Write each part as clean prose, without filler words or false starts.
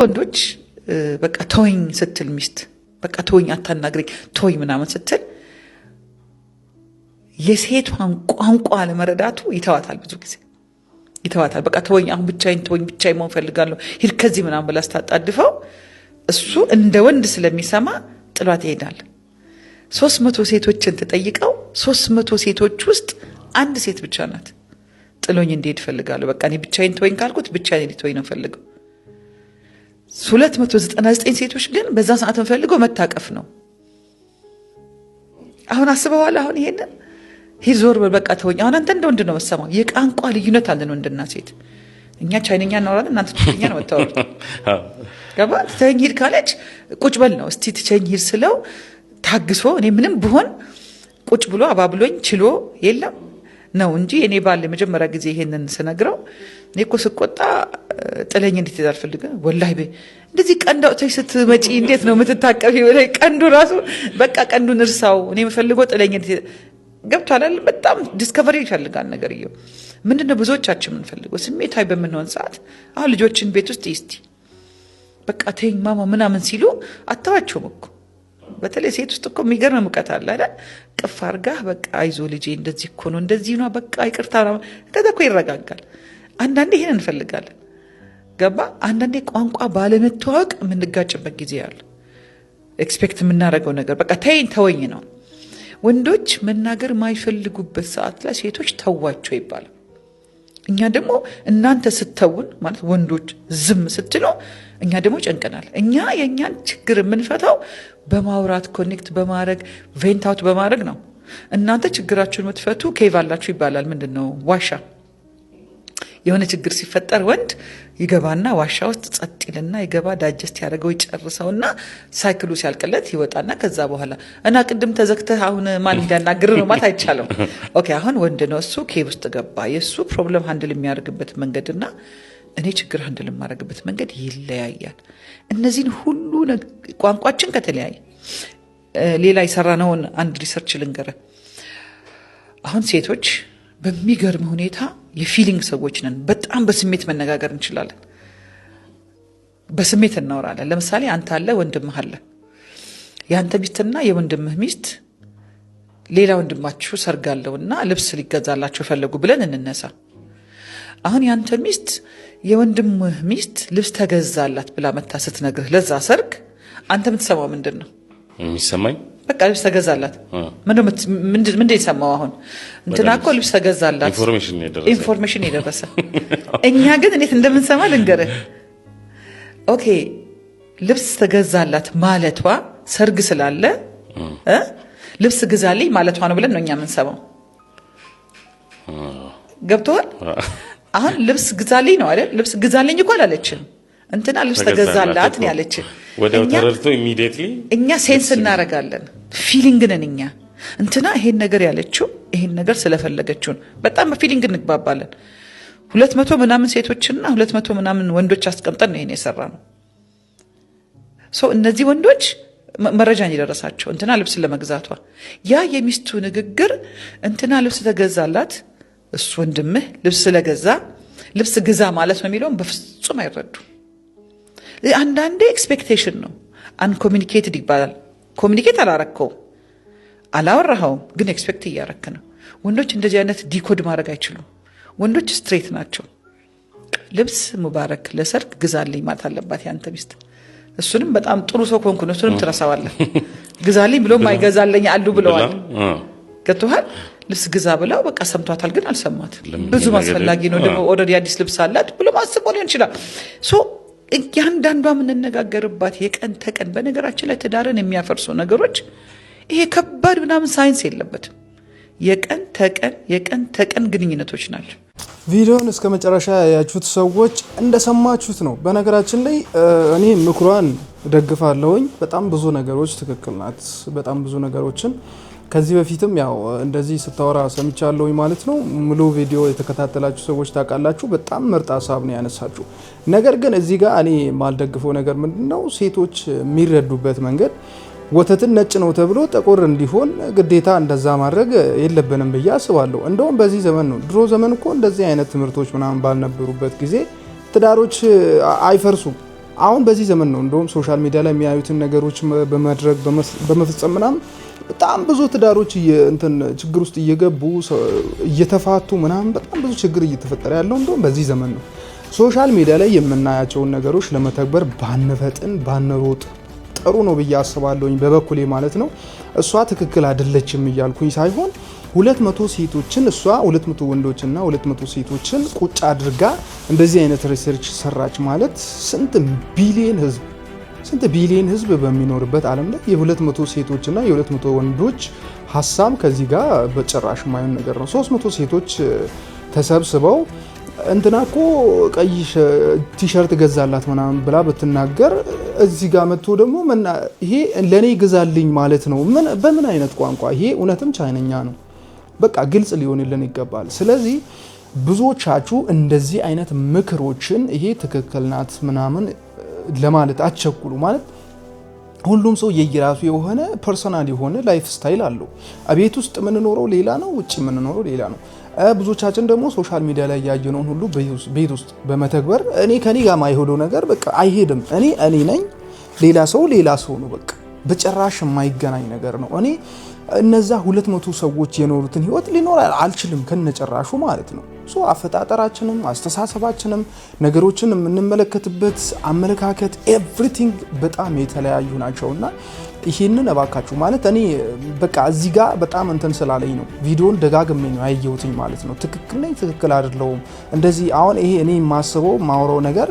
ወንዶች በቃ ተወኝ ስትል ሚስት በቃ ተወኝ አታናግረኝ ተወኝ ምናምን ስትል የሴቷን ቋንቋ ለመረዳቱ ይተዋታል። ብዙ ጊዜ ይተዋታል። በቃ ተወኝ አሁን ብቻዬን ተወኝ ብቻዬን መሆን ፈልጋለሁ ሂድ ከዚህ ምናምን ብላ ስታጣድፈው እሱ እንደ ወንድ ስለሚሰማ ጥሏት ይሄዳል። 300 ሴቶችን ተጠይቀው 300 ሴቶች ውስጥ አንድ ሴት ብቻ ናት ጥሎኝ እንዲሄድ ፈልጋለሁ በቃ እኔ ብቻዬን ተወኝ ካልኩት ብቻዬን እንዲተወኝ ነው ፈልገው። 299 ሴቶች ግን በዛ ሰዓት ፈልገው መታቀፍ ነው። አሁን አስበዋል። አሁን ይሄንን ሂድ ዞር በቃ ተወኝ። አሁን አንተ እንደ ወንድ ነው መሰማው። የቋንቋ ልዩነት አለን ወንድና ሴት። እኛ ቻይነኛ እናወራለን እናንተ ትግርኛ ነው የምታወሩት። ገባ ተወኝ ሂድ ካለች ቁጭ በል ነው። እስቲ ትቸኝ ሂድ ስለው ታግሶ እኔ ምንም ብሆን ቁጭ ብሎ አባብሎኝ ችሎ የለም ነው እንጂ እኔ ባለ መጀመሪያ ጊዜ ይሄንን ስነግረው እኔ እኮ ስቆጣ ጥለኝ እንዴት ይዛልፈልግ ወላሂ እንደዚህ ቀንድ አውጥተሽ ስትመጪ እንዴት ነው የምትታቀፊ? ወላይ ቀንዱ ራሱ በቃ ቀንዱን እርሳው እኔ የምፈልገው ጥለኝ እንዴት ገብቷል አይደል? በጣም ዲስከቨሪ ይፈልጋል ነገርየው። ምንድነው ብዙዎቻችን የምንፈልገው ስሜታዊ በምንሆን ሰዓት አሁን ልጆችን ቤት ውስጥ ይስቲ በቃ ተይኝ ማማ ምናምን ሲሉ አታዋቸውም እኮ በተለይ ሴት ውስጥ እኮ የሚገርም ሙቀት አለ አይደል? ቅፍ አርጋ በቃ አይዞ ልጄ እንደዚህ እኮ ነው እንደዚህ ነው በቃ ይቅርታ ከዛ እኮ ይረጋጋል። አንዳንዴ ይሄን እንፈልጋለን ገባ። አንዳንዴ ቋንቋ ባለመተዋወቅ የምንጋጭበት ጊዜ አለ። ኤክስፔክት የምናደርገው ነገር በቃ ተይኝ ተወኝ ነው። ወንዶች መናገር ማይፈልጉበት ሰዓት ላይ ሴቶች ተዋቸው ይባላል። እኛ ደግሞ እናንተ ስተውን ማለት ወንዶች ዝም ስትሉ እኛ ደግሞ ጨንቀናል። እኛ የኛን ችግር የምንፈታው በማውራት ኮኔክት በማድረግ ቬንት አውት በማድረግ ነው። እናንተ ችግራችሁን የምትፈቱ ኬቭ አላችሁ ይባላል። ምንድነው ዋሻ። የሆነ ችግር ሲፈጠር ወንድ ይገባና ዋሻ ውስጥ ጸጥ ይልና ይገባ ዳጀስት ያደርገው ይጨርሰውና ሳይክሉ ሲያልቅለት ይወጣና ከዛ በኋላ እና ቅድም ተዘግተህ አሁን ማን እንዲያናግር ነው ማለት አይቻልም። ኦኬ አሁን ወንድ ነው እሱ ኬቭ ውስጥ ገባ። የሱ ፕሮብለም ሃንድል የሚያደርግበት መንገድና እኔ ችግር ሃንድል የማደርግበት መንገድ ይለያያል። እነዚህን ሁሉ ቋንቋችን ከተለያየ ሌላ የሰራነውን አንድ ሪሰርች ልንገርህ። አሁን ሴቶች በሚገርም ሁኔታ የፊሊንግ ሰዎች ነን። በጣም በስሜት መነጋገር እንችላለን። በስሜት እናወራለን። ለምሳሌ አንተ አለ ወንድምህ አለ። ያንተ ሚስትና የወንድምህ ሚስት ሌላ ወንድማችሁ ሰርጋለውና ልብስ ሊገዛላችሁ ፈለጉ ብለን እንነሳ። አሁን ያንተ ሚስት የወንድምህ ሚስት ልብስ ተገዛላት ብላ መታ ስትነግርህ ለዛ ሰርግ አንተ የምትሰማው ምንድን ነው የሚሰማኝ? በቃ ልብስ ተገዛላት ምንድን የሰማው? አሁን እንትና እኮ ልብስ ተገዛላት ኢንፎርሜሽን የደረሰ እኛ ግን እንዴት እንደምንሰማ ልንገርህ። ኦኬ ልብስ ተገዛላት ማለቷ ሰርግ ስላለ ልብስ ግዛልኝ ማለቷ ነው ብለን ነው እኛ የምንሰማው። ገብቶሃል? አሁን ልብስ ግዛልኝ ነው አይደል? ልብስ ግዛልኝ እኮ አላለችም። እንትና ልብስ ተገዛላት ነው ያለችው። ወዲያው ተረድቶ ኢሚዲየትሊ እኛ ሴንስ እናረጋለን። ፊሊንግ ነን እኛ። እንትና ይሄን ነገር ያለችው ይሄን ነገር ስለፈለገችው በጣም በፊሊንግ እንግባባለን። 200 ምናምን ሴቶችና 200 ምናምን ወንዶች አስቀምጠን ነው ይሄን የሰራነው። እነዚህ ወንዶች መረጃን ይደረሳቸው እንትና ልብስ ለመግዛቷ ያ የሚስቱ ንግግር እንትና ልብስ ተገዛላት እሱ ወንድምህ ልብስ ስለገዛ ልብስ ግዛ ማለት ነው የሚለውን በፍጹም አይረዱ። አንዳንዴ ኤክስፔክቴሽን ነው አንኮሚኒኬትድ ይባላል። ኮሚኒኬት አላረከውም አላወራኸውም ግን ኤክስፔክት እያረክ ነው። ወንዶች እንደዚህ አይነት ዲኮድ ማድረግ አይችሉም። ወንዶች ስትሬት ናቸው። ልብስ ሙባረክ ለሰርግ ግዛልኝ ማለት አለባት ያንተ ሚስት። እሱንም በጣም ጥሩ ሰው ኮንኩ ነው እሱንም ትረሳዋለህ። ግዛልኝ ብሎ ማይገዛልኝ አሉ ብለዋል። ገብቶሃል? ልብስ ግዛ ብለው በቃ ሰምቷታል ግን አልሰማት። ብዙ ማስፈላጊ ነው ደግሞ ኦልሬዲ አዲስ ልብስ አላት ብሎ ማስቦ ሊሆን ይችላል። እያንዳንዷ የምንነጋገርባት የቀን ተቀን በነገራችን ላይ ትዳርን የሚያፈርሱ ነገሮች ይሄ ከባድ ምናምን ሳይንስ የለበትም። የቀን ተቀን ግንኙነቶች ናቸው። ቪዲዮውን እስከ መጨረሻ ያያችሁት ሰዎች እንደሰማችሁት ነው። በነገራችን ላይ እኔ ምክሯን ደግፋለሁኝ። በጣም ብዙ ነገሮች ትክክል ናት። በጣም ብዙ ነገሮችን ከዚህ በፊትም ያው እንደዚህ ስታወራ ሰምቻለሁኝ ማለት ነው። ሙሉ ቪዲዮ የተከታተላችሁ ሰዎች ታውቃላችሁ። በጣም ምርጥ ሀሳብ ነው ያነሳችሁ። ነገር ግን እዚህ ጋር እኔ ማልደግፈው ነገር ምንድነው ሴቶች የሚረዱበት መንገድ ወተትን ነጭ ነው ተብሎ ጥቁር እንዲሆን ግዴታ እንደዛ ማድረግ የለብንም ብዬ አስባለሁ። እንደውም በዚህ ዘመን ነው። ድሮ ዘመን እኮ እንደዚህ አይነት ትምህርቶች ምናምን ባልነበሩበት ጊዜ ትዳሮች አይፈርሱም። አሁን በዚህ ዘመን ነው እንደውም ሶሻል ሚዲያ ላይ የሚያዩትን ነገሮች በማድረግ በመፈጸም ምናምን በጣም ብዙ ትዳሮች እንትን ችግር ውስጥ እየገቡ እየተፋቱ ምናምን በጣም ብዙ ችግር እየተፈጠረ ያለው እንደውም በዚህ ዘመን ነው። ሶሻል ሚዲያ ላይ የምናያቸውን ነገሮች ለመተግበር ባንፈጥን ባንሮጥ ጥሩ ነው ብዬ አስባለሁኝ በበኩሌ ማለት ነው። እሷ ትክክል አይደለችም እያልኩኝ ሳይሆን 200 ሴቶችን እሷ 200 ወንዶችና 200 ሴቶችን ቁጭ አድርጋ እንደዚህ አይነት ሪሰርች ሰራች ማለት ስንት ቢሊየን ህዝብ በሚኖርበት ዓለም ላይ የ200 ሴቶችና የ200 ወንዶች ሀሳብ ከዚህ ጋር በጭራሽ ማይሆን ነገር ነው። 300 ሴቶች ተሰብስበው እንትና እኮ ቀይ ቲሸርት ገዛላት ምናምን ብላ ብትናገር እዚህ ጋር መጥቶ ደግሞ ይሄ ለኔ ግዛልኝ ማለት ነው። በምን አይነት ቋንቋ? ይሄ እውነትም ቻይነኛ ነው። በቃ ግልጽ ሊሆንልን ይገባል። ስለዚህ ብዙዎቻችሁ እንደዚህ አይነት ምክሮችን ይሄ ትክክል ናት ምናምን ለማለት አትቸኩሉ። ማለት ሁሉም ሰው የየራሱ የሆነ ፐርሰናል የሆነ ላይፍ ስታይል አለው። ቤት ውስጥ የምንኖረው ሌላ ነው፣ ውጭ የምንኖረው ሌላ ነው። ብዙዎቻችን ደግሞ ሶሻል ሚዲያ ላይ ያየነውን ሁሉ ቤት ውስጥ በመተግበር ከኔ ጋር ማይሆነው ነገር በቃ አይሄድም። እኔ ነኝ፣ ሌላ ሰው ነው። በቃ በጭራሽ የማይገናኝ ነገር ነው። እነዛ 200 ሰዎች የኖሩትን ህይወት ሊኖር አልችልም ከነጨራሹ ማለት ነው። አፈጣጠራችንም አስተሳሰባችንም ነገሮችን የምንመለከትበት አመለካከት ኤቭሪቲንግ በጣም የተለያዩ ናቸውና ይሄንን እባካችሁ ማለት በቃ እዚህ ጋር በጣም እንትን ስላለኝ ነው ቪዲዮን ደጋግሜ ነው ያየሁትኝ ማለት ነው። ትክክል ነኝ ትክክል አይደለሁም እንደዚህ አሁን ይሄ የማስበው ማውራው ነገር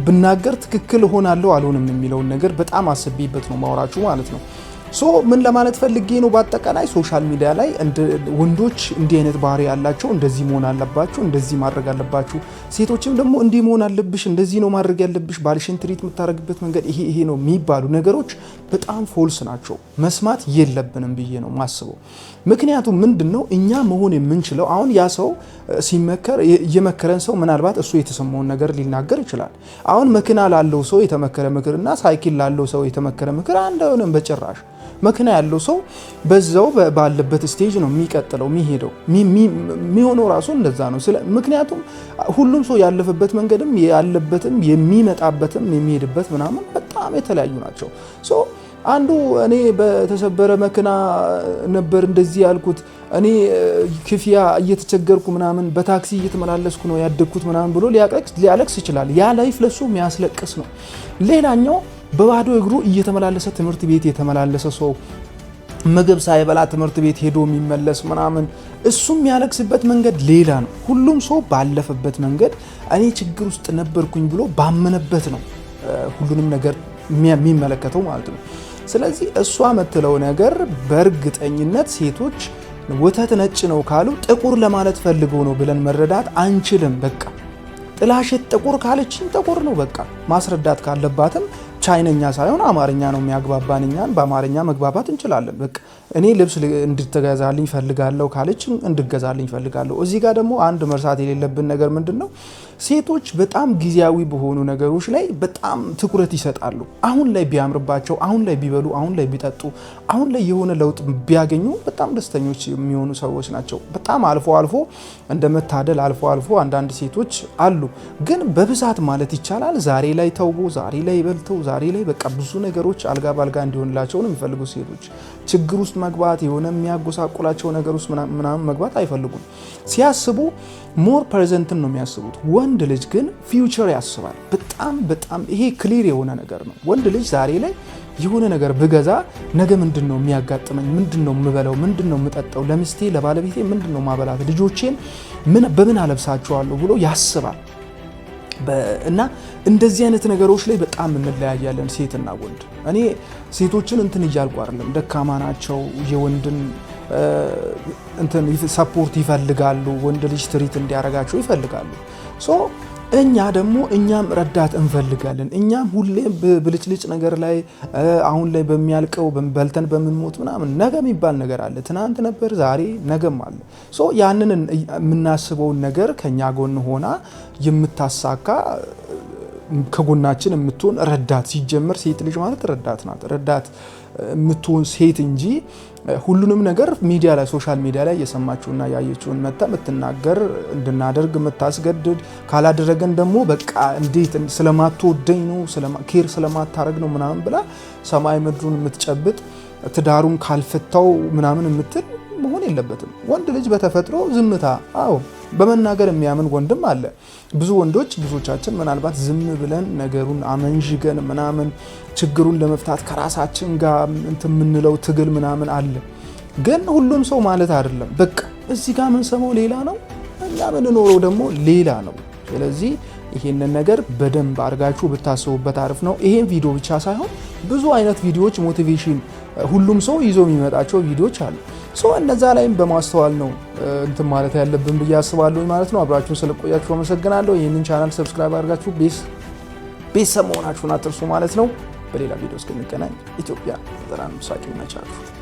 ብናገር ትክክል ሆናለሁ አልሆንም የሚለውን ነገር በጣም አስቤበት ነው ማውራችሁ ማለት ነው። ምን ለማለት ፈልጌ ነው? በአጠቃላይ ሶሻል ሚዲያ ላይ ወንዶች እንዲህ አይነት ባህሪ ያላቸው እንደዚህ መሆን አለባችሁ፣ እንደዚህ ማድረግ አለባችሁ፣ ሴቶችም ደግሞ እንዲህ መሆን አለብሽ፣ እንደዚህ ነው ማድረግ ያለብሽ፣ ባልሽን ትሪት የምታደርግበት መንገድ ይሄ ነው የሚባሉ ነገሮች በጣም ፎልስ ናቸው። መስማት የለብንም ብዬ ነው ማስበው። ምክንያቱም ምንድነው እኛ መሆን የምንችለው አሁን ያ ሰው ሲመከር የመከረን ሰው ምናልባት እሱ የተሰማውን ነገር ሊናገር ይችላል። አሁን መኪና ላለው ሰው የተመከረ ምክርና ሳይክል ላለው ሰው የተመከረ ምክር አንድ አይሆንም በጭራሽ። መኪና ያለው ሰው በዛው ባለበት ስቴጅ ነው የሚቀጥለው የሚሆነው ራሱ እንደዛ ነው። ምክንያቱም ሁሉም ሰው ያለፈበት መንገድም ያለበትም የሚመጣበትም የሚሄድበት ምናምን በጣም የተለያዩ ናቸው። አንዱ እኔ በተሰበረ መኪና ነበር እንደዚህ ያልኩት ክፍያ እየተቸገርኩ ምናምን በታክሲ እየተመላለስኩ ነው ያደግኩት ምናምን ብሎ ሊያለቅስ ይችላል። ያ ላይፍ ለሱ የሚያስለቅስ ነው። ሌላኛው በባዶ እግሩ እየተመላለሰ ትምህርት ቤት የተመላለሰ ሰው ምግብ ሳይበላ ትምህርት ቤት ሄዶ የሚመለስ ምናምን እሱ የሚያለቅስበት መንገድ ሌላ ነው። ሁሉም ሰው ባለፈበት መንገድ ችግር ውስጥ ነበርኩኝ ብሎ ባመነበት ነው ሁሉንም ነገር የሚመለከተው ማለት ነው። ስለዚህ እሷ የምትለው ነገር በእርግጠኝነት ሴቶች ወተት ነጭ ነው ካሉ ጥቁር ለማለት ፈልገው ነው ብለን መረዳት አንችልም። በቃ ጥላሸት ጥቁር ካለችን ጥቁር ነው በቃ። ማስረዳት ካለባትም ቻይነኛ ሳይሆን አማርኛ ነው የሚያግባባን። እኛን በአማርኛ መግባባት እንችላለን። በቃ እኔ ልብስ እንድትገዛልኝ ፈልጋለሁ ካለች እንድትገዛልኝ ፈልጋለሁ። እዚህ ጋር ደግሞ አንድ መርሳት የሌለብን ነገር ምንድነው? ሴቶች በጣም ጊዜያዊ በሆኑ ነገሮች ላይ በጣም ትኩረት ይሰጣሉ። አሁን ላይ ቢያምርባቸው፣ አሁን ላይ ቢበሉ፣ አሁን ላይ ቢጠጡ፣ አሁን ላይ የሆነ ለውጥ ቢያገኙ በጣም ደስተኞች የሚሆኑ ሰዎች ናቸው። በጣም አልፎ አልፎ እንደመታደል አልፎ አንዳንድ ሴቶች አሉ። ግን በብዛት ማለት ይቻላል ዛሬ ላይ ተውቦ፣ ዛሬ ላይ በልተው፣ ዛሬ ላይ በቃ ብዙ ነገሮች አልጋ ባልጋ እንዲሆንላቸው ነው የሚፈልጉ ሴቶች። ችግር ውስጥ መግባት የሆነ የሚያጎሳቁላቸው ነገር ውስጥ ምናምን መግባት አይፈልጉም። ሲያስቡ ሞር ፕሬዘንትን ነው የሚያስቡት። ወንድ ልጅ ግን ፊውቸር ያስባል። በጣም ይሄ ክሊር የሆነ ነገር ነው። ወንድ ልጅ ዛሬ ላይ የሆነ ነገር ብገዛ ነገ ምንድነው የሚያጋጥመኝ፣ ምንድነው የምበለው፣ ምንድነው የምጠጣው፣ ለሚስቴ ለባለቤቴ ምንድነው ማበላት፣ ልጆቼን በምን አለብሳቸዋለሁ ብሎ ያስባል። እና እንደዚህ አይነት ነገሮች ላይ በጣም እንለያያለን ሴትና ወንድ። እኔ ሴቶችን እንትን እያልኩ አይደለም፣ ደካማ ናቸው፣ የወንድን እንትን ሰፖርት ይፈልጋሉ፣ ወንድ ልጅ ትሪት እንዲያረጋቸው ይፈልጋሉ። እኛም ረዳት እንፈልጋለን። እኛም ሁሌ ብልጭልጭ ነገር ላይ አሁን ላይ በሚያልቀው በልተን በምንሞት ምናምን ነገ የሚባል ነገር አለ። ትናንት ነበር፣ ዛሬ ነገም አለ። ያንን የምናስበውን ነገር ከኛ ጎን ሆና የምታሳካ ከጎናችን የምትሆን ረዳት። ሲጀመር ሴት ልጅ ማለት ረዳት ናት። ረዳት የምትሆን ሴት እንጂ ሁሉንም ነገር ሚዲያ ላይ ሶሻል ሚዲያ ላይ የሰማችውና ያየችውን መጣ የምትናገር እንድናደርግ የምታስገድድ ካላደረገን ደግሞ በቃ እንዴት ስለማትወደኝ ነው ኬር ስለማታረግ ነው ምናምን ብላ ሰማይ ምድሩን የምትጨብጥ ትዳሩን ካልፈታው ምናምን የምትል መሆን የለበትም። ወንድ ልጅ በተፈጥሮ ዝምታ በመናገር የሚያምን ወንድም አለ። ብዙ ወንዶች ብዙዎቻችን ምናልባት ዝም ብለን ነገሩን አመንዥገን ምናምን ችግሩን ለመፍታት ከራሳችን ጋር እንትን የምንለው ትግል ምናምን አለ። ግን ሁሉም ሰው ማለት አይደለም። በቃ እዚህ ጋር የምንሰማው ሌላ ነው፣ እኛ የምንኖረው ደግሞ ሌላ ነው። ስለዚህ ይሄንን ነገር በደንብ አድርጋችሁ ብታስቡበት አሪፍ ነው። ይሄን ቪዲዮ ብቻ ሳይሆን ብዙ አይነት ቪዲዮዎች ሞቲቬሽን ሁሉም ሰው ይዞ የሚመጣቸው ቪዲዮዎች አሉ። እነዛ ላይም በማስተዋል ነው እንትን ማለት ያለብን ብዬ አስባለሁ ማለት ነው። አብራችሁን ስለቆያችሁ አመሰግናለሁ። ይህንን ቻናል ሰብስክራይብ አድርጋችሁ ቤተሰብ መሆናችሁን አትርሱ ማለት ነው። በሌላ ቪዲዮ እስክንገናኝ ኢትዮጵያ ዘላለም ሳቂ ይመቻችሁ።